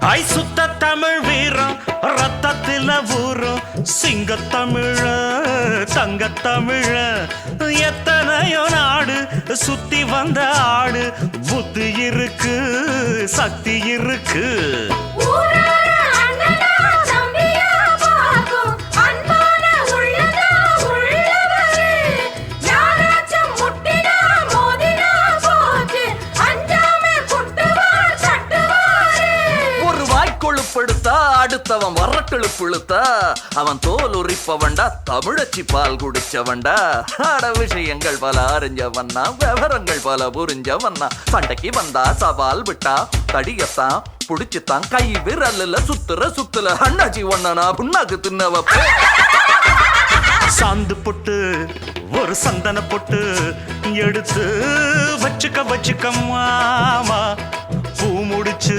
ஐ சுத்த தமிழ் வீரம் ரத்தத்தில ஊரும் சிங்கத்தமிழ தங்கத்தமிழ எத்தனையோ நாடு சுத்தி வந்த ஆடு புத்தி இருக்கு சக்தி இருக்கு கொழுப்படுத்தா அடுத்தவன் வரட்டெழுப்புழுத்தா அவன் தோல் உரிப்பவன்டா தமிழச்சி பால் குடிச்சவன்டா ஆட விஷயங்கள் பல அறிஞ்சவன்னா விவரங்கள் பல புரிஞ்சவன்னா சண்டைக்கு வந்தா சவால் விட்டா தடியத்தான் புடிச்சுத்தான் கை விரல்ல சுத்துல அண்ணாச்சி ஒண்ணனா புண்ணாக்கு தின்னவ சாந்து பொட்டு ஒரு சந்தன பொட்டு எடுத்து வச்சுக்க மாமா பூ முடிச்சு